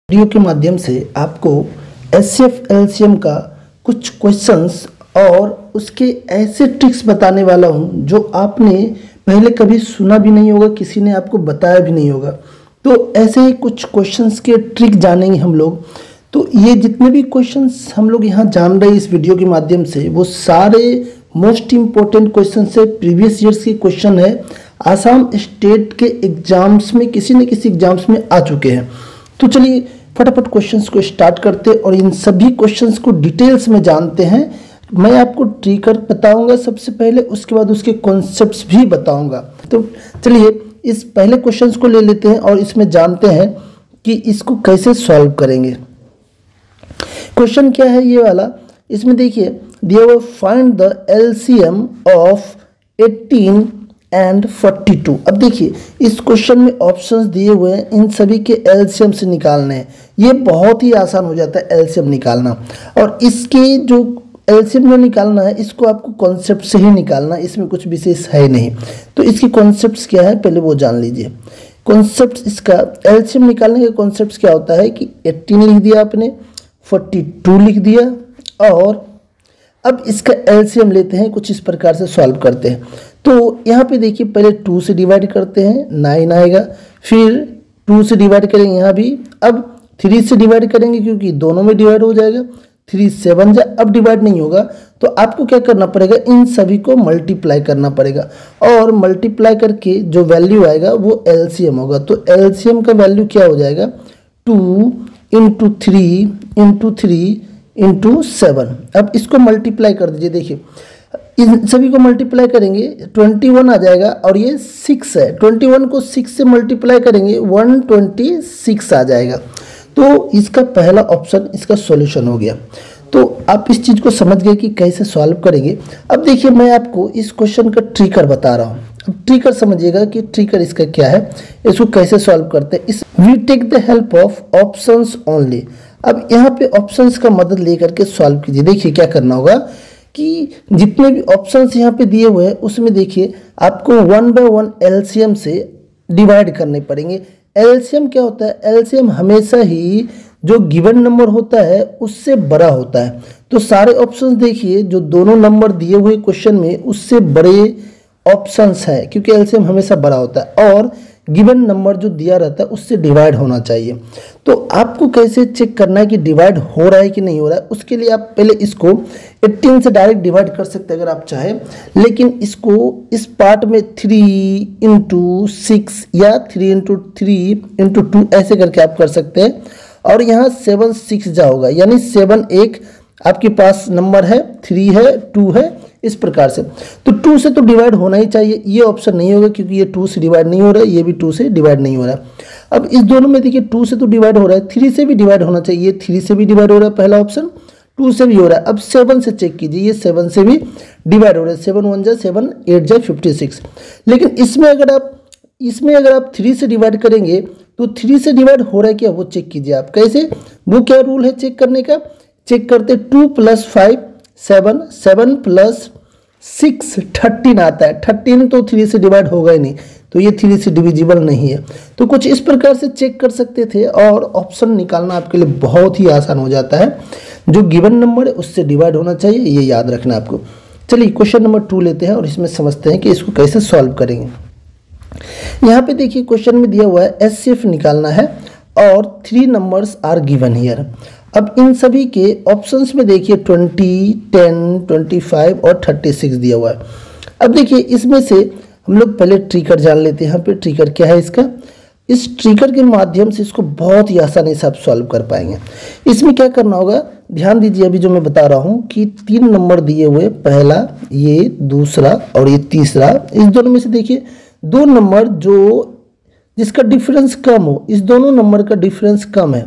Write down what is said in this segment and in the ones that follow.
Video के माध्यम से आपको एचसीएफ एलसीएम का कुछ क्वेश्चंस और उसके ऐसे ट्रिक्स बताने वाला हूं जो आपने पहले कभी सुना भी नहीं होगा, किसी ने आपको बताया भी नहीं होगा। तो ऐसे ही कुछ क्वेश्चंस के ट्रिक जानेंगे हम लोग। तो ये जितने भी क्वेश्चंस हम लोग यहाँ जान रहे हैं इस वीडियो के माध्यम से, वो सारे मोस्ट इम्पोर्टेंट क्वेश्चन है, प्रीवियस ईयर्स के क्वेश्चन है, आसाम स्टेट के एग्जाम्स में किसी न किसी एग्जाम्स में आ चुके हैं। तो चलिए फटाफट क्वेश्चंस को स्टार्ट करते हैं और इन सभी क्वेश्चंस को डिटेल्स में जानते हैं। मैं आपको ट्रिकर बताऊंगा सबसे पहले, उसके बाद उसके कॉन्सेप्ट्स भी बताऊंगा। तो चलिए इस पहले क्वेश्चंस को ले लेते हैं और इसमें जानते हैं कि इसको कैसे सॉल्व करेंगे। क्वेश्चन क्या है ये वाला, इसमें देखिए दिया हुआ find the LCM of 18 and 42। अब देखिए इस क्वेश्चन में ऑप्शंस दिए हुए हैं, इन सभी के एलसीएम से निकालने हैं। ये बहुत ही आसान हो जाता है एलसीएम निकालना, और इसके जो एलसीएम जो निकालना है इसको आपको कॉन्सेप्ट से ही निकालना है, इसमें कुछ विशेष है नहीं। तो इसकी कॉन्सेप्ट्स क्या है पहले वो जान लीजिए। कॉन्सेप्ट इसका एलसीएम निकालने का कॉन्सेप्ट क्या होता है कि 18 लिख दिया आपने, 42 लिख दिया, और अब इसका एलसीएम लेते हैं, कुछ इस प्रकार से सॉल्व करते हैं। तो यहाँ पे देखिए पहले 2 से डिवाइड करते हैं, 9 आएगा, फिर 2 से डिवाइड करेंगे यहाँ भी, अब 3 से डिवाइड करेंगे क्योंकि दोनों में डिवाइड हो जाएगा, 3 7 जा, अब डिवाइड नहीं होगा तो आपको क्या करना पड़ेगा, इन सभी को मल्टीप्लाई करना पड़ेगा, और मल्टीप्लाई करके जो वैल्यू आएगा वो एलसीएम होगा। तो एलसीएम का वैल्यू क्या हो जाएगा, 2 × 3 × 3 × 7। अब इसको मल्टीप्लाई कर दीजिए, देखिए इन सभी को मल्टीप्लाई करेंगे 21 आ जाएगा, और ये 6 है, 21 को 6 से मल्टीप्लाई करेंगे 126 आ जाएगा। तो इसका पहला ऑप्शन इसका सॉल्यूशन हो गया। तो आप इस चीज़ को समझ गए कि कैसे सॉल्व करेंगे। अब देखिए मैं आपको इस क्वेश्चन का ट्रिकर बता रहा हूँ। अब ट्रिकर समझिएगा कि ट्रिकर इसका क्या है, इसको कैसे सॉल्व करते हैं। इस we take the help of options only. अब यहाँ पे ऑप्शंस का मदद लेकर के सॉल्व कीजिए। देखिए क्या करना होगा कि जितने भी ऑप्शंस यहाँ पे दिए हुए हैं उसमें देखिए आपको 1 by 1 एलसीएम से डिवाइड करने पड़ेंगे। एलसीएम क्या होता है, एलसीएम हमेशा ही जो गिवन नंबर होता है उससे बड़ा होता है। तो सारे ऑप्शंस देखिए जो दोनों नंबर दिए हुए क्वेश्चन में उससे बड़े ऑप्शंस है, क्योंकि एलसीएम हमेशा बड़ा होता है, और गिवन नंबर जो दिया रहता है उससे डिवाइड होना चाहिए। तो आपको कैसे चेक करना है कि डिवाइड हो रहा है कि नहीं हो रहा है, उसके लिए आप पहले इसको 18 से डायरेक्ट डिवाइड कर सकते हैं अगर आप चाहें, लेकिन इसको इस पार्ट में 3 × 6 या 3 × 3 × 2 ऐसे करके आप कर सकते हैं, और यहाँ 7 6 जा होगा, यानी 7 एक आपके पास नंबर है, 3 है, 2 है, इस प्रकार से। तो 2 से तो डिवाइड होना ही चाहिए, ये ऑप्शन नहीं होगा क्योंकि ये 2 से डिवाइड नहीं हो रहा है, ये भी 2 से डिवाइड नहीं हो रहा है। अब इस दोनों में देखिए 2 से तो डिवाइड हो रहा है, 3 से भी डिवाइड होना चाहिए, 3 से भी डिवाइड हो रहा है पहला ऑप्शन, 2 से भी हो रहा है। अब 7 से चेक कीजिए, ये 7 से भी डिवाइड हो रहा है, 7 1 जा 7, 8 जा 56। लेकिन इसमें अगर आप 3 से डिवाइड करेंगे तो 3 से डिवाइड हो रहा है क्या, वो चेक कीजिए आप। कैसे, वो क्या रूल है चेक करने का, चेक करते 2 + 5 7, 7 + 6 13 आता है। 13 तो 3 से डिवाइड होगा ही नहीं, तो ये 3 से डिविजिबल नहीं है। तो कुछ इस प्रकार से चेक कर सकते थे, और ऑप्शन निकालना आपके लिए बहुत ही आसान हो जाता है। जो गिवन नंबर है उससे डिवाइड होना चाहिए, ये याद रखना आपको। चलिए क्वेश्चन नंबर 2 लेते हैं और इसमें समझते हैं कि इसको कैसे सॉल्व करेंगे। यहाँ पे देखिए क्वेश्चन में दिया हुआ है एचसीएफ निकालना है, और 3 नंबर्स आर गिवन हियर। अब इन सभी के ऑप्शंस में देखिए 20, 10, 25 और 36 दिया हुआ है। अब देखिए इसमें से हम लोग पहले ट्रिकर जान लेते हैं। यहाँ पे ट्रिकर क्या है इसका, इस ट्रिकर के माध्यम से इसको बहुत ही आसानी से आप सॉल्व कर पाएंगे। इसमें क्या करना होगा, ध्यान दीजिए अभी जो मैं बता रहा हूँ कि 3 नंबर दिए हुए, पहला, ये दूसरा और ये तीसरा। इस दोनों में से देखिए 2 नंबर जिसका डिफरेंस कम हो, इस दोनों नंबर का डिफरेंस कम है,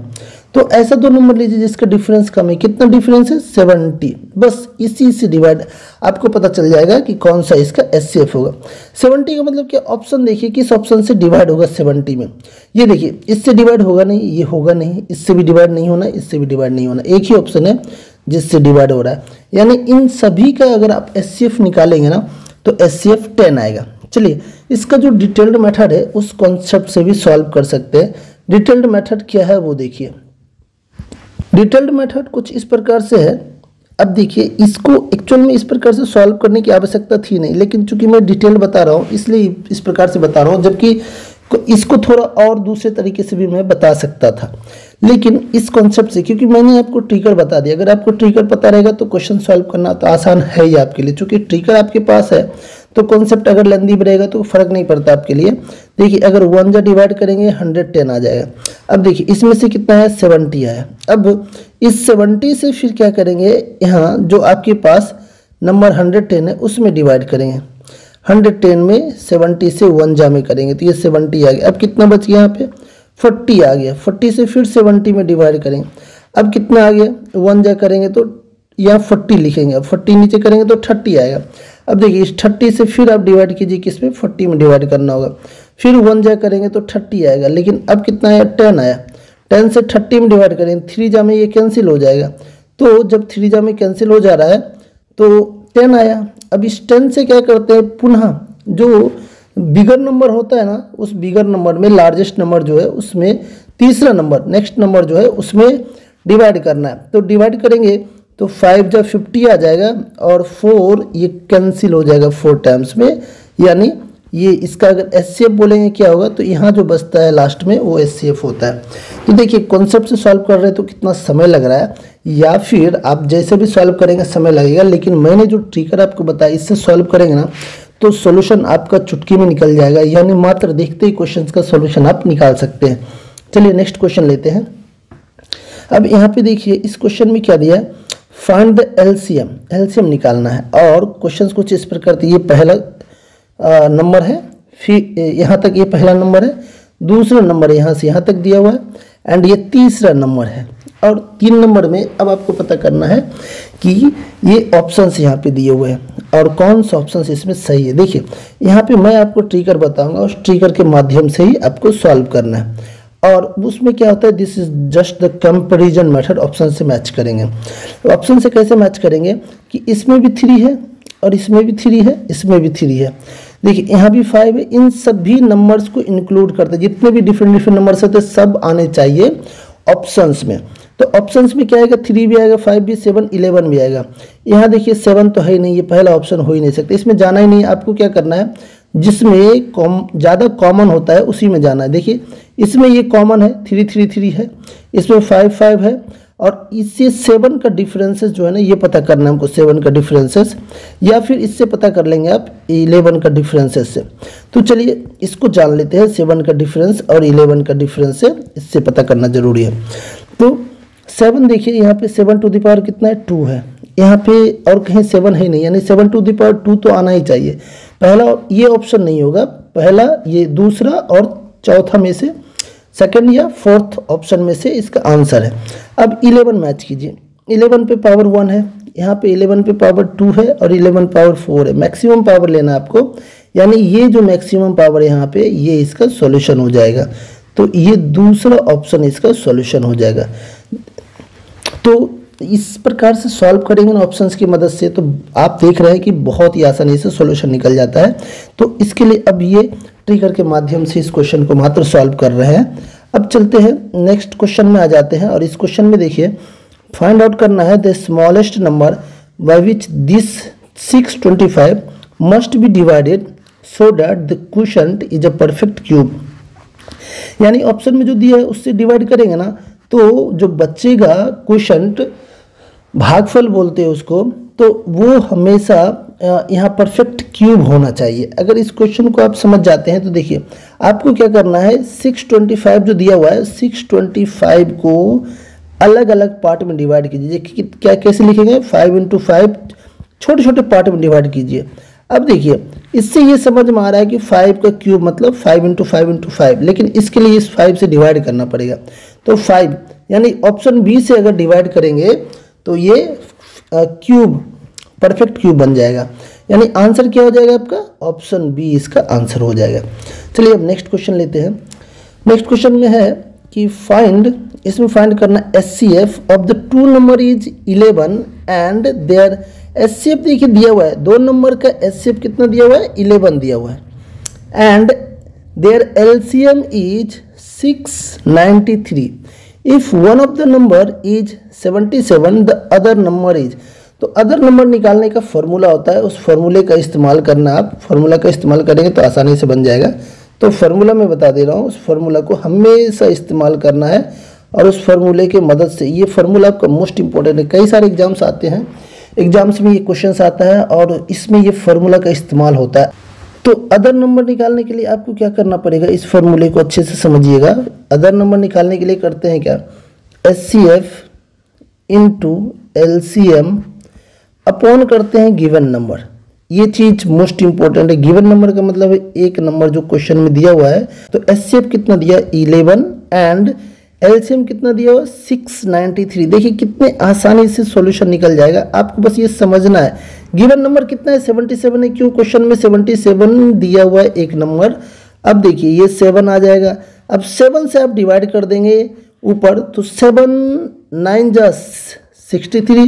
तो ऐसा 2 नंबर लीजिए जिसका डिफरेंस कम है। कितना डिफरेंस है, 70। बस इसी से डिवाइड आपको पता चल जाएगा कि कौन सा इसका एचसीएफ होगा। 70 का मतलब क्या, ऑप्शन देखिए किस ऑप्शन से डिवाइड होगा 70 में। ये देखिए इससे डिवाइड होगा नहीं, ये होगा नहीं, इससे भी डिवाइड नहीं होना, इससे भी डिवाइड नहीं होना, एक ही ऑप्शन है जिससे डिवाइड हो रहा है। यानी इन सभी का अगर आप एचसीएफ निकालेंगे ना तो एचसीएफ 10 आएगा। चलिए इसका जो डिटेल्ड मेथड है उस कॉन्सेप्ट से भी सॉल्व कर सकते हैं। डिटेल्ड मेथड क्या है वो देखिए। डिटेल्ड मेथड कुछ इस प्रकार से है। अब देखिए, इसको एक्चुअल में इस प्रकार से सॉल्व करने की आवश्यकता थी नहीं, लेकिन चूंकि मैं डिटेल बता रहा हूँ इसलिए इस प्रकार से बता रहा हूँ, जबकि इसको थोड़ा और दूसरे तरीके से भी मैं बता सकता था। लेकिन इस कॉन्सेप्ट से, क्योंकि मैंने आपको ट्रिगर बता दिया, अगर आपको ट्रिगर पता रहेगा तो क्वेश्चन सॉल्व करना तो आसान है ही आपके लिए। चूंकि ट्रिगर आपके पास है तो कॉन्सेप्ट अगर लेंदी भी रहेगा तो फर्क नहीं पड़ता आपके लिए। देखिए, अगर 1 जा डिवाइड करेंगे 110 आ जाएगा। अब देखिए, इसमें से कितना है, 70 आया। अब इस 70 से फिर क्या करेंगे, यहाँ जो आपके पास नंबर 110 है उसमें डिवाइड करेंगे। 110 में 70 से 1 जा में करेंगे तो ये 70 आ गया। अब कितना बच गया, यहाँ पे 40 आ गया। 40 से फिर 70 में डिवाइड करेंगे। अब कितना आ गया, 1 जा करेंगे तो यहाँ 40 लिखेंगे। अब 40 नीचे करेंगे तो 30 आएगा। अब देखिए, इस 30 से फिर आप डिवाइड कीजिए, किस में, 40 में डिवाइड करना होगा। फिर 1 जा करेंगे तो 30 आएगा। लेकिन अब कितना आया, 10 आया। 10 से 30 में डिवाइड करेंगे, 3 जा में ये कैंसिल हो जाएगा। तो जब 3 जा में कैंसिल हो जा रहा है तो 10 आया। अब इस 10 से क्या करते हैं, पुनः जो बिगर नंबर होता है ना, उस बिगर नंबर में लार्जेस्ट नंबर जो है उसमें तीसरा नंबर, नेक्स्ट नंबर जो है उसमें डिवाइड करना है। तो डिवाइड करेंगे तो 5 जब 50 आ जाएगा और 4 ये कैंसिल हो जाएगा 4 टाइम्स में, यानी ये इसका अगर एचसीएफ बोलेंगे क्या होगा, तो यहाँ जो बचता है लास्ट में वो एचसीएफ होता है। तो देखिए, कॉन्सेप्ट से सॉल्व कर रहे हैं तो कितना समय लग रहा है, या फिर आप जैसे भी सॉल्व करेंगे समय लगेगा। लेकिन मैंने जो ट्रिकर आपको बताया इससे सॉल्व करेंगे ना तो सॉल्यूशन आपका चुटकी में निकल जाएगा, यानी मात्र देखते ही क्वेश्चन का सॉल्यूशन आप निकाल सकते हैं। चलिए नेक्स्ट क्वेश्चन लेते हैं। अब यहाँ पे देखिए, इस क्वेश्चन में क्या दिया है, फाइंड द एलसीएम, एलसीएम निकालना है। और क्वेश्चन कुछ इस प्रकार, ये पहला नंबर है, फिर यहाँ तक ये पहला नंबर है, दूसरा नंबर यहाँ से यहाँ तक दिया हुआ है, एंड ये तीसरा नंबर है। और 3 नंबर में अब आपको पता करना है कि ये ऑप्शंस यहाँ पे दिए हुए हैं और कौन सा ऑप्शन इसमें सही है। देखिए, यहाँ पे मैं आपको ट्रिगर बताऊंगा, उस ट्रिगर के माध्यम से ही आपको सॉल्व करना है। और उसमें क्या होता है, this is just the comparison method, option से मैच करेंगे। ऑप्शन से कैसे मैच करेंगे कि इसमें भी 3 है और इसमें भी 3 है, इसमें भी 3 है। देखिए, यहाँ भी 5 है। इन सभी नंबर्स को इंक्लूड करते, जितने भी डिफरेंट डिफरेंट नंबर्स होते हैं सब आने चाहिए ऑप्शंस में। तो ऑप्शंस में क्या आएगा, 3 भी आएगा, 5 भी, 7, 11 भी आएगा। यहाँ देखिए 7 तो है ही नहीं, ये पहला ऑप्शन हो ही नहीं सकता, इसमें जाना ही नहीं। आपको क्या करना है, जिसमें ज़्यादा कॉमन होता है उसी में जाना है। देखिए, इसमें ये कॉमन है, 3 3 3 है, इसमें 5 5 है, और इससे 7 का डिफरेंसेस जो है ना, ये पता करना है हमको, 7 का डिफरेंसेस, या फिर इससे पता कर लेंगे आप 11 का डिफरेंसेस से। तो चलिए इसको जान लेते हैं, 7 का डिफरेंस और 11 का डिफरेंस है, इससे पता करना जरूरी है। तो 7 देखिए, यहाँ पे 7 टू द पावर कितना है, 2 है। यहाँ पे और कहीं 7 है नहीं, यानी 7 टू द पावर 2 तो आना ही चाहिए। पहला ये ऑप्शन नहीं होगा, पहला ये, दूसरा और चौथा में से सेकंड या फोर्थ ऑप्शन में से इसका आंसर है। अब 11 मैच कीजिए, 11 पे पावर 1 है, यहाँ पे 11 पे पावर 2 है और 11 पावर 4 है। मैक्सिमम पावर लेना है आपको, यानी ये जो मैक्सिमम पावर है यहाँ पे, ये इसका सॉल्यूशन हो जाएगा। तो ये दूसरा ऑप्शन इसका सॉल्यूशन हो जाएगा। तो इस प्रकार से सॉल्व करेंगे ना ऑप्शंस की मदद से, तो आप देख रहे हैं कि बहुत ही आसानी से सॉल्यूशन निकल जाता है। तो इसके लिए अब ये ट्रिगर के माध्यम से इस क्वेश्चन को मात्र सॉल्व कर रहे हैं। अब चलते हैं नेक्स्ट क्वेश्चन में आ जाते हैं, और इस क्वेश्चन में देखिए, फाइंड आउट करना है the smallest number by which this 625 must be divided so that the quotient is a perfect cube. यानी ऑप्शन में जो दिया है उससे डिवाइड करेंगे ना, तो जो बचेगा क्वोशिएंट, भागफल बोलते हैं उसको, तो वो हमेशा यहाँ परफेक्ट क्यूब होना चाहिए। अगर इस क्वेश्चन को आप समझ जाते हैं तो देखिए, आपको क्या करना है, 625 जो दिया हुआ है, 625 को अलग अलग पार्ट में डिवाइड कीजिए। क्या कैसे लिखेंगे, 5 × 5 छोटे छोटे पार्ट में डिवाइड कीजिए। अब देखिए, इससे ये समझ में आ रहा है कि 5 का क्यूब मतलब 5 × 5 × 5, लेकिन इसके लिए इस 5 से डिवाइड करना पड़ेगा। तो 5 यानी ऑप्शन बी से अगर डिवाइड करेंगे तो ये क्यूब, परफेक्ट क्यूब बन जाएगा। यानी आंसर क्या हो जाएगा आपका, ऑप्शन बी इसका आंसर हो जाएगा। चलिए अब नेक्स्ट क्वेश्चन लेते हैं। नेक्स्ट क्वेश्चन में है कि फाइंड, इसमें फाइंड करना HCF of the 2 number is 11 and their HCF देखिए दिया हुआ है, 2 नंबर का एचसीएफ कितना दिया हुआ है, 11 दिया हुआ है, and their LCM is 693। If one of the number is 77 the other number is, तो अदर नंबर निकालने का फॉर्मूला होता है, उस फॉर्मूले का इस्तेमाल करना। आप फॉर्मूला का इस्तेमाल करेंगे तो आसानी से बन जाएगा। तो फार्मूला मैं बता दे रहा हूँ, उस फार्मूला को हमेशा इस्तेमाल करना है और उस फार्मूले के मदद से, ये फार्मूला आपका मोस्ट इंपॉर्टेंट है। कई सारे एग्जाम्स आते हैं, एग्जाम्स में ये क्वेश्चन आता है और इसमें ये फार्मूला का इस्तेमाल होता है। तो अदर नंबर निकालने के लिए आपको क्या करना पड़ेगा, इस फार्मूले को अच्छे से समझिएगा। अदर नंबर निकालने के लिए करते हैं क्या, HCF इंटू LCM अपॉन करते हैं गिवन नंबर। ये चीज मोस्ट इंपॉर्टेंट है। गिवन नंबर का मतलब है एक नंबर जो क्वेश्चन में दिया हुआ है। तो HCF कितना दिया 11 एंड LCM कितना दिया हुआ 693। देखिए कितने आसानी से सॉल्यूशन निकल जाएगा, आपको बस ये समझना है। गिवन नंबर कितना है 77 है, क्यों क्वेश्चन में 77 दिया हुआ है एक नंबर। अब देखिए ये 7 आ जाएगा, अब 7 से आप डिवाइड कर देंगे ऊपर, तो 7 9 जा 63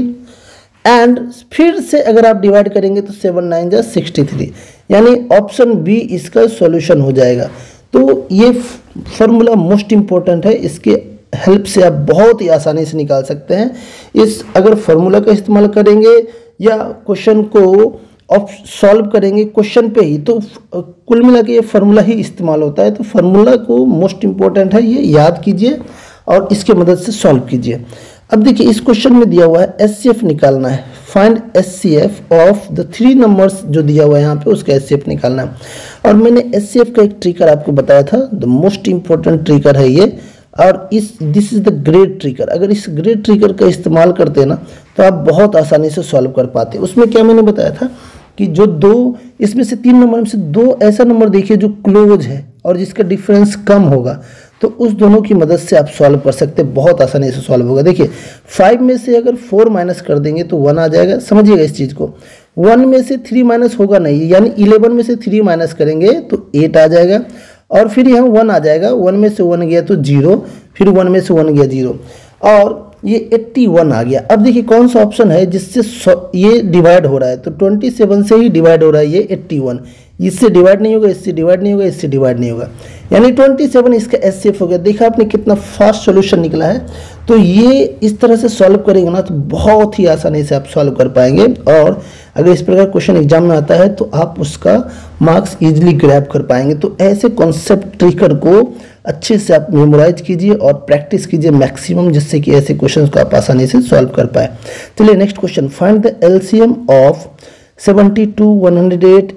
एंड फिर से अगर आप डिवाइड करेंगे तो 7 9 जा 63, यानी ऑप्शन बी इसका सॉल्यूशन हो जाएगा। तो ये फॉर्मूला मोस्ट इंपॉर्टेंट है, इसके हेल्प से आप बहुत ही आसानी से निकाल सकते हैं। इस अगर फॉर्मूला का इस्तेमाल करेंगे या क्वेश्चन को सॉल्व करेंगे क्वेश्चन पे ही, तो कुल मिला के ये फार्मूला ही इस्तेमाल होता है। तो फार्मूला को मोस्ट इंपॉर्टेंट है, ये याद कीजिए और इसके मदद से सॉल्व कीजिए। अब देखिए इस क्वेश्चन में दिया हुआ है HCF निकालना है, find HCF of the 3 numbers जो दिया हुआ है यहाँ पे, उसका HCF निकालना है। और मैंने HCF का एक ट्रिकर आपको बताया था, द मोस्ट इंपॉर्टेंट ट्रिकर है ये, और दिस इज द ग्रेट ट्रिकर। अगर इस ग्रेट ट्रिकर का इस्तेमाल करते हैं ना तो आप बहुत आसानी से सॉल्व कर पाते हैं। उसमें क्या मैंने बताया था कि जो दो, इसमें से 3 नंबर में से 2 ऐसा नंबर देखिए जो क्लोज है और जिसका डिफरेंस कम होगा, तो उस दोनों की मदद से आप सॉल्व कर सकते हैं, बहुत आसानी से सॉल्व होगा। देखिए 5 में से अगर 4 माइनस कर देंगे तो 1 आ जाएगा, समझिएगा इस चीज़ को। 1 में से 3 माइनस होगा नहीं, यानी 11 में से 3 माइनस करेंगे तो 8 आ जाएगा, और फिर यहाँ 1 आ जाएगा। 1 में से 1 गया तो 0, फिर 1 में से 1 गया 0, और ये 81 आ गया। अब देखिए कौन सा ऑप्शन है जिससे ये डिवाइड हो रहा है, तो 27 से ही डिवाइड हो रहा है ये 81, इससे डिवाइड नहीं होगा, इससे डिवाइड नहीं होगा, इससे डिवाइड नहीं होगा, यानी 27 इसका HCF हो गया। देखा आपने कितना फास्ट सॉल्यूशन निकला है। तो ये इस तरह से सॉल्व करेंगे ना तो बहुत ही आसानी से आप सॉल्व कर पाएंगे, और अगर इस प्रकार क्वेश्चन एग्जाम में आता है तो आप उसका मार्क्स इजीली ग्रैब कर पाएंगे। तो ऐसे कॉन्सेप्ट ट्रिकर को अच्छे से आप मेमोराइज कीजिए और प्रैक्टिस कीजिए मैक्सिमम, जिससे कि ऐसे क्वेश्चन को आप आसानी से सॉल्व कर पाए। चलिए next question, find the LCM of 72 108।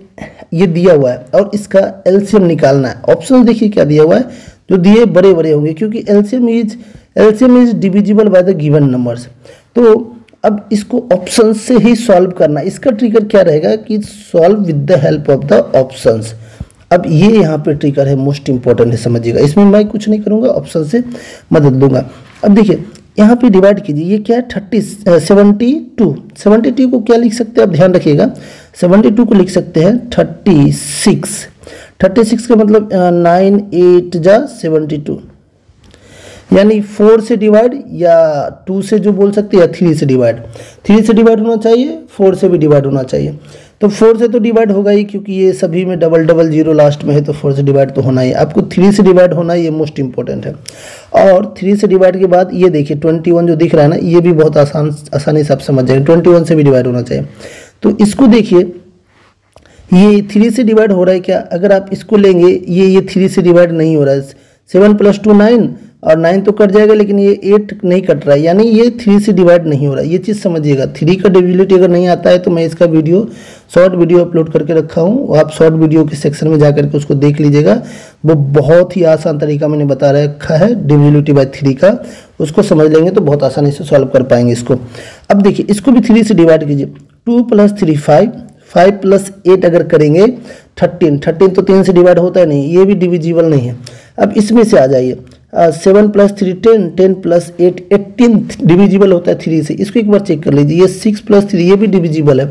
ये दिया हुआ है और इसका LCM निकालना है। ऑप्शन देखिए क्या दिया हुआ है, जो दिए बड़े बड़े होंगे क्योंकि LCM is divisible by the given numbers. तो अब इसको ऑप्शन से ही सॉल्व करना। इसका ट्रिकर क्या रहेगा कि solve with the help of the options. अब ये यहाँ पे ट्रिकर है, मोस्ट इंपॉर्टेंट है, समझिएगा। इसमें मैं कुछ नहीं करूँगा, ऑप्शन से मदद लूँगा। अब देखिए यहाँ पे डिवाइड कीजिए, ये क्या है 72 को क्या लिख सकते हैं आप ध्यान रखिएगा, 72 को लिख सकते हैं 36 का मतलब 9 8 जा 72, यानी 4 से डिवाइड या 2 से जो बोल सकते हैं, या 3 से डिवाइड। 3 से डिवाइड होना चाहिए, 4 से भी डिवाइड होना चाहिए। तो 4 से तो डिवाइड होगा ही, क्योंकि ये सभी में डबल डबल 0 लास्ट में है, तो 4 से डिवाइड तो होना ही। आपको 3 से डिवाइड होना है, ये मोस्ट इंपॉर्टेंट है। और 3 से डिवाइड के बाद ये देखिए 21 जो दिख रहा है ना, ये भी बहुत आसानी से आप समझ जाएंगे, 21 से भी डिवाइड होना चाहिए। तो इसको देखिए, ये 3 से डिवाइड हो रहा है क्या, अगर आप इसको लेंगे, ये 3 से डिवाइड नहीं हो रहा है। 7 + 2 9, और 9 तो कट जाएगा, लेकिन ये 8 नहीं कट रहा है, यानी ये 3 से डिवाइड नहीं हो रहा है। ये चीज़ समझिएगा। 3 का डिविजिबिलिटी अगर नहीं आता है तो मैं इसका शॉर्ट वीडियो अपलोड करके रखा हूँ, आप शॉर्ट वीडियो के सेक्शन में जाकर के उसको देख लीजिएगा। वो बहुत ही आसान तरीका मैंने बता रखा है डिविजिबिलिटी बाय 3 का, उसको समझ लेंगे तो बहुत आसानी से सॉल्व कर पाएंगे इसको। अब देखिए इसको भी 3 से डिवाइड कीजिए, 2 + 3 5, 5 + 8 अगर करेंगे 13 तो 3 से डिवाइड होता है नहीं, ये भी डिविजिबल नहीं है। अब इसमें से आ जाइए, 7 + 3 10, 10 + 8 18 डिविजिबल होता है 3 से। इसको एक बार चेक कर लीजिए, ये 6 + 3 ये भी डिविजिबल है।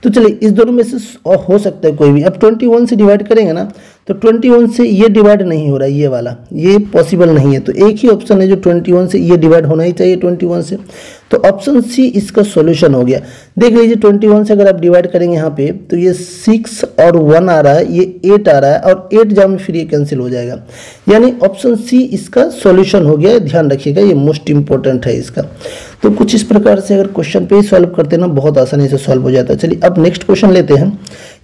तो चलिए इस दोनों में से हो सकता है कोई भी। अब 21 से डिवाइड करेंगे ना, तो 21 से ये डिवाइड नहीं हो रहा है, ये वाला, ये पॉसिबल नहीं है। तो एक ही ऑप्शन है जो 21 से ये डिवाइड होना ही चाहिए 21 से। तो ऑप्शन सी इसका सॉल्यूशन हो गया। देख लीजिए 21 से अगर आप डिवाइड करेंगे यहाँ पे तो ये 6 और 1 आ रहा है, ये 8 आ रहा है और 8 जाओ में फिर ये कैंसिल हो जाएगा, यानी ऑप्शन सी इसका सॉल्यूशन हो गया। ध्यान रखिएगा, ये मोस्ट इंपॉर्टेंट है इसका। तो कुछ इस प्रकार से अगर क्वेश्चन पे ही सॉल्व करते हैं ना, बहुत आसानी से सॉल्व हो जाता है। चलिए अब नेक्स्ट क्वेश्चन लेते हैं।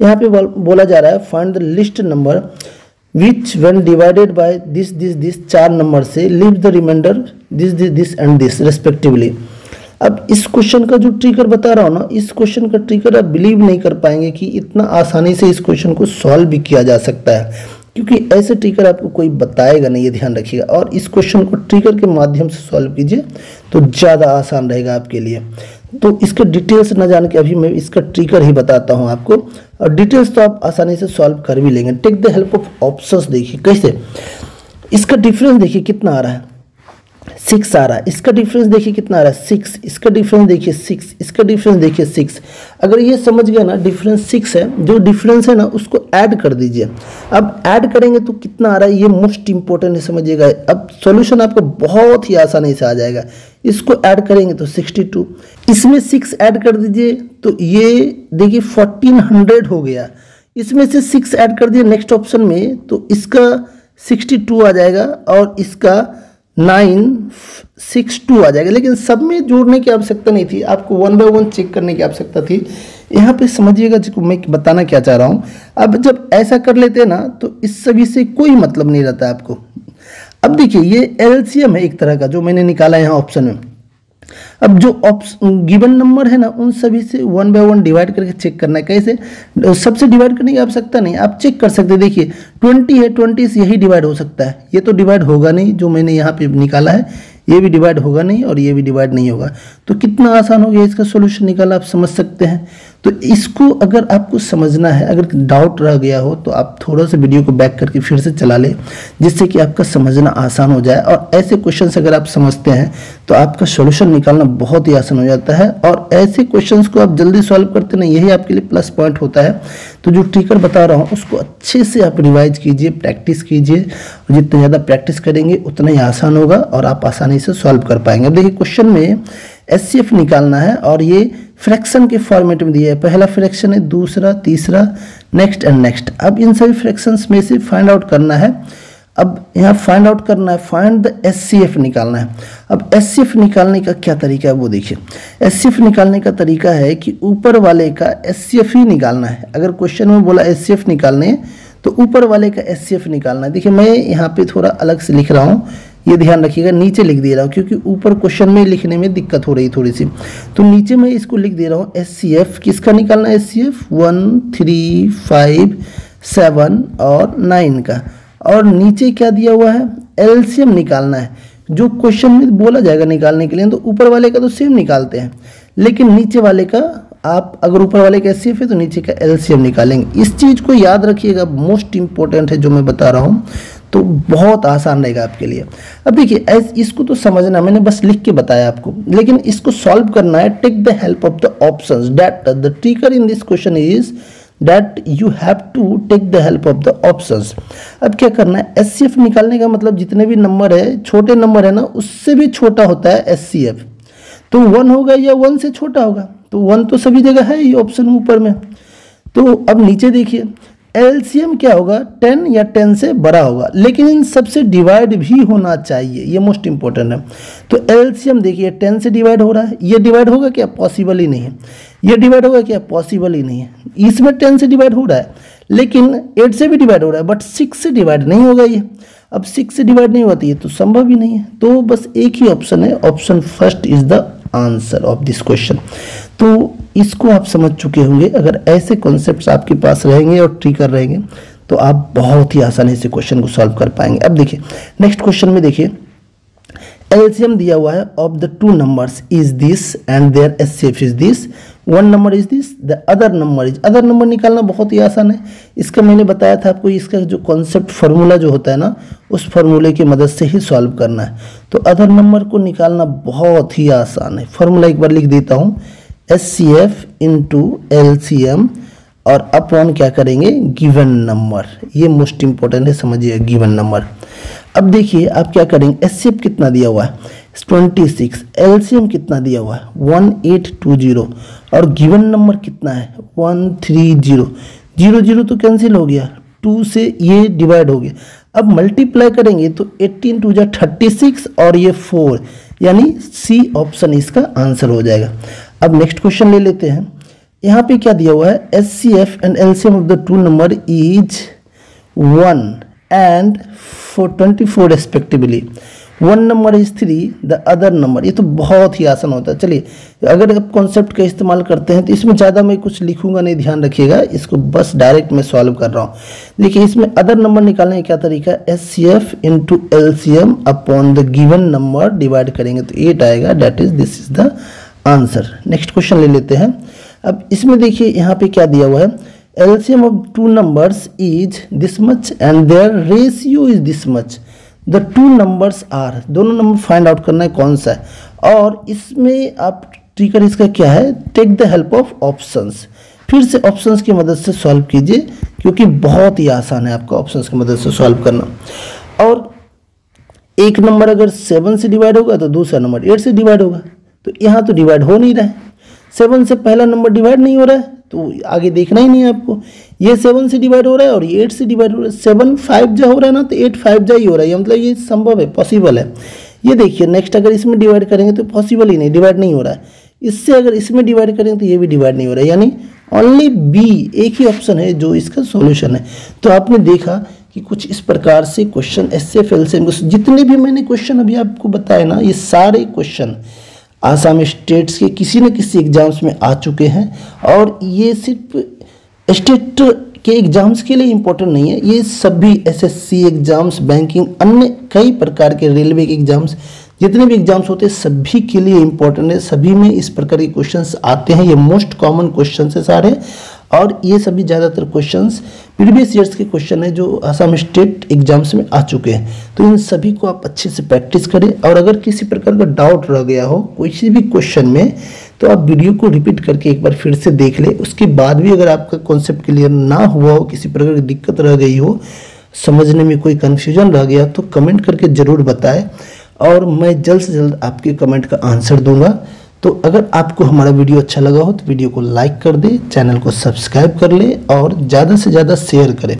यहाँ पे बोला जा रहा है find the list number which when divided by this 4 number से leave the remainder this and this respectively. अब इस क्वेश्चन का जो ट्रिकर बता रहा हूँ ना, इस क्वेश्चन का ट्रिकर आप बिलीव नहीं कर पाएंगे कि इतना आसानी से इस क्वेश्चन को सॉल्व भी किया जा सकता है, क्योंकि ऐसे ट्रिकर आपको कोई बताएगा नहीं, ये ध्यान रखिएगा। और इस क्वेश्चन को ट्रिकर के माध्यम से सॉल्व कीजिए तो ज़्यादा आसान रहेगा आपके लिए। तो इसके डिटेल्स न जान के अभी मैं इसका ट्रिकर ही बताता हूँ आपको, और डिटेल्स तो आप आसानी से सॉल्व कर भी लेंगे। Take the help of options. देखिए कैसे, इसका डिफरेंस देखिए कितना आ रहा है, 6 आ रहा है। इसका डिफरेंस देखिए कितना आ रहा है, 6। इसका डिफरेंस देखिए 6, इसका डिफरेंस देखिए 6। अगर ये समझ गए ना डिफरेंस 6 है, जो डिफरेंस है ना उसको ऐड कर दीजिए। अब ऐड करेंगे तो कितना आ रहा है, ये मोस्ट इंपॉर्टेंट है, समझिएगा। अब सॉल्यूशन आपको बहुत ही आसानी से आ जाएगा। इसको ऐड करेंगे तो 62, इसमें 6 ऐड कर दीजिए तो ये देखिए 1400 हो गया। इसमें से 6 ऐड कर दिए नेक्स्ट ऑप्शन में तो इसका 62 आ जाएगा और इसका 962 आ जाएगा। लेकिन सब में जोड़ने की आवश्यकता नहीं थी, आपको 1 बाय 1 चेक करने की आवश्यकता थी। यहाँ पे समझिएगा जिसको मैं बताना क्या चाह रहा हूँ। अब जब ऐसा कर लेते हैं ना तो इस सभी से कोई मतलब नहीं रहता है आपको। अब देखिए ये एलसीएम है एक तरह का जो मैंने निकाला यहाँ ऑप्शन में। अब जो गिवन नंबर है ना उन सभी से 1 बाय 1 डिवाइड करके चेक करना है। कैसे, सबसे डिवाइड करने की आवश्यकता नहीं, आप चेक कर सकते हैं। देखिए 20 है, 20 से यही डिवाइड हो सकता है, ये तो डिवाइड होगा नहीं। जो मैंने यहाँ पे निकाला है ये भी डिवाइड होगा नहीं और ये भी डिवाइड नहीं होगा। तो कितना आसान हो गया इसका सॉल्यूशन निकालना, आप समझ सकते हैं। तो इसको अगर आपको समझना है, अगर डाउट रह गया हो तो आप थोड़ा सा वीडियो को बैक करके फिर से चला लें, जिससे कि आपका समझना आसान हो जाए। और ऐसे क्वेश्चंस अगर आप समझते हैं तो आपका सॉल्यूशन निकालना बहुत ही आसान हो जाता है। और ऐसे क्वेश्चंस को आप जल्दी सॉल्व करते नहीं, यही आपके लिए प्लस पॉइंट होता है। तो जो ट्रिकर बता रहा हूँ उसको अच्छे से आप रिवाइज कीजिए, प्रैक्टिस कीजिए। जितने ज़्यादा प्रैक्टिस करेंगे उतना ही आसान होगा और आप आसानी से सॉल्व कर पाएंगे। अब देखिए क्वेश्चन में एचसीएफ निकालना है और ये फ्रैक्शन के फॉर्मेट में दिया है। पहला फ्रैक्शन है, दूसरा, तीसरा, नेक्स्ट एंड नेक्स्ट। अब इन सभी फ्रैक्शंस में से फाइंड आउट करना है। अब यहाँ फाइंड आउट करना है, फाइंड द एचसीएफ निकालना है। अब एचसीएफ निकालने का क्या तरीका है वो देखिए। एचसीएफ निकालने का तरीका है कि ऊपर वाले का एचसीएफ ही निकालना है। अगर क्वेश्चन में बोला एचसीएफ निकालने तो ऊपर वाले का एचसीएफ निकालना है। देखिए मैं यहाँ पे थोड़ा अलग से लिख रहा हूँ, ये ध्यान रखिएगा। नीचे लिख दे रहा हूँ क्योंकि ऊपर क्वेश्चन में लिखने में दिक्कत हो रही थोड़ी सी, तो नीचे मैं इसको लिख दे रहा हूँ। एचसीएफ किसका निकालना है, एचसीएफ 1, 3, 5, 7 और 9 का। और नीचे क्या दिया हुआ है, एलसीएम निकालना है। जो क्वेश्चन में बोला जाएगा निकालने के लिए तो ऊपर वाले का तो सेम निकालते हैं, लेकिन नीचे वाले का आप अगर ऊपर वाले का एचसीएफ है तो नीचे का एलसीएम निकालेंगे। इस चीज़ को याद रखिएगा, मोस्ट इंपॉर्टेंट है जो मैं बता रहा हूँ, तो बहुत आसान रहेगा आपके लिए। अब देखिए इसको तो समझना, मैंने बस लिख के बताया आपको, लेकिन इसको सॉल्व करना है। Take the help of the options. That the tricker in this question is that you have to take the help of the options। अब क्या करना है, एचसीएफ निकालने का मतलब जितने भी नंबर है, छोटे नंबर है ना, उससे भी छोटा होता है एचसीएफ। तो 1 होगा या 1 से छोटा होगा, तो 1 तो सभी जगह है ये ऑप्शन ऊपर में। तो अब नीचे देखिए एलसीएम क्या होगा, 10 या 10 से बड़ा होगा, लेकिन इन सबसे डिवाइड भी होना चाहिए, ये मोस्ट इंपॉर्टेंट है। तो एलसीएम देखिए 10 से डिवाइड हो रहा है, ये डिवाइड होगा क्या, पॉसिबल ही नहीं है। ये डिवाइड होगा क्या, पॉसिबल ही नहीं है। इसमें 10 से डिवाइड हो रहा है, लेकिन 8 से भी डिवाइड हो रहा है, बट 6 से डिवाइड नहीं होगा ये। अब 6 से डिवाइड नहीं होती है तो संभव ही नहीं है। तो बस एक ही ऑप्शन है, option first is the answer of this question. तो इसको आप समझ चुके होंगे। अगर ऐसे कॉन्सेप्ट्स आपके पास रहेंगे और ट्रिकर रहेंगे तो आप बहुत ही आसानी से क्वेश्चन को सॉल्व कर पाएंगे। अब देखिए नेक्स्ट क्वेश्चन में देखिए एलसीएम दिया हुआ है of the 2 numbers is this and their HCF is this. 1 number is this, the other number is. Other number निकालना बहुत ही आसान है। इसका मैंने बताया था आपको, इसका जो कॉन्सेप्ट फार्मूला जो होता है ना, उस फार्मूले की मदद से ही सॉल्व करना है। तो अदर नंबर को निकालना बहुत ही आसान है। फार्मूला एक बार लिख देता हूँ, एचसीएफ इंटू एलसीएम और अपॉन क्या करेंगे, गिवन नंबर। ये मोस्ट इंपॉर्टेंट है, समझिए गिवन नंबर। अब देखिए आप क्या करेंगे, एचसीएफ कितना दिया हुआ है, 26, एलसीएम कितना दिया हुआ है 1820 और गिवन नंबर कितना है 130, 0 तो कैंसिल हो गया, 2 से ये डिवाइड हो गया। अब मल्टीप्लाई करेंगे तो 18 2 जा 36 और ये 4, यानी सी ऑप्शन इसका आंसर हो जाएगा। अब नेक्स्ट क्वेश्चन ले लेते हैं। यहाँ पे क्या दिया हुआ है, HCF and LCM of the two number is 1 and 24 respectively. One number is 3, the other number. ये तो बहुत ही आसान होता है। चलिए, अगर आप कॉन्सेप्ट का इस्तेमाल करते हैं तो इसमें ज़्यादा मैं कुछ लिखूंगा नहीं, ध्यान रखिएगा, इसको बस डायरेक्ट मैं सॉल्व कर रहा हूँ। देखिए, इसमें अदर नंबर निकालने का क्या तरीका है, HCF into LCM upon the given number divide करेंगे तो 8 आएगा, that is this is the answer. Next question ले लेते हैं। अब इसमें देखिए यहाँ पे क्या दिया हुआ है, LCM of two numbers is this much and their ratio is this much, the two numbers are, दोनों नंबर फाइंड आउट करना है कौन सा है। और इसमें आप ट्रिकर इसका क्या है, take the help of options. फिर से ऑप्शंस की मदद से सॉल्व कीजिए, क्योंकि बहुत ही आसान है आपका ऑप्शंस की मदद से सॉल्व करना। और एक नंबर अगर 7 से डिवाइड होगा तो दूसरा नंबर 8 से डिवाइड होगा, तो यहाँ तो डिवाइड हो नहीं रहा है, 7 से पहला नंबर डिवाइड नहीं हो रहा है, तो आगे देखना ही नहीं है आपको। ये 7 से डिवाइड हो रहा है और ये 8 से डिवाइड हो रहा है, 7 5 जा हो रहा है ना, तो 8 5 जा ही हो रहा है, मतलब ये संभव है, पॉसिबल है। ये देखिए नेक्स्ट, अगर इसमें डिवाइड करेंगे तो पॉसिबल ही नहीं, डिवाइड नहीं हो रहा है। इससे अगर इसमें डिवाइड करेंगे तो ये भी डिवाइड नहीं हो रहा है, यानी ओनली बी एक ही ऑप्शन है जो इसका सॉल्यूशन है। तो आपने देखा कि कुछ इस प्रकार से क्वेश्चन एचसीएफ एलसीएम जितने भी मैंने क्वेश्चन अभी आपको बताए ना, ये सारे क्वेश्चन आसाम स्टेट्स के किसी न किसी एग्जाम्स में आ चुके हैं। और ये सिर्फ स्टेट के एग्जाम्स के लिए इम्पोर्टेंट नहीं है, ये सभी एसएससी एग्जाम्स, बैंकिंग, अन्य कई प्रकार के रेलवे के एग्जाम्स, जितने भी एग्जाम्स होते हैं सभी के लिए इम्पोर्टेंट है। सभी में इस प्रकार के क्वेश्चंस आते हैं, ये मोस्ट कॉमन क्वेश्चंस है सारे। और ये सभी ज़्यादातर क्वेश्चंस प्रीवियस ईयर्स के क्वेश्चन है जो असम स्टेट एग्जाम्स में आ चुके हैं। तो इन सभी को आप अच्छे से प्रैक्टिस करें। और अगर किसी प्रकार का डाउट रह गया हो किसी भी क्वेश्चन में, तो आप वीडियो को रिपीट करके एक बार फिर से देख लें। उसके बाद भी अगर आपका कॉन्सेप्ट क्लियर ना हुआ हो, किसी प्रकार की दिक्कत रह गई हो, समझने में कोई कन्फ्यूजन रह गया, तो कमेंट करके ज़रूर बताएं और मैं जल्द से जल्द आपके कमेंट का आंसर दूंगा। तो अगर आपको हमारा वीडियो अच्छा लगा हो तो वीडियो को लाइक कर दे, चैनल को सब्सक्राइब कर ले और ज़्यादा से ज़्यादा शेयर करें।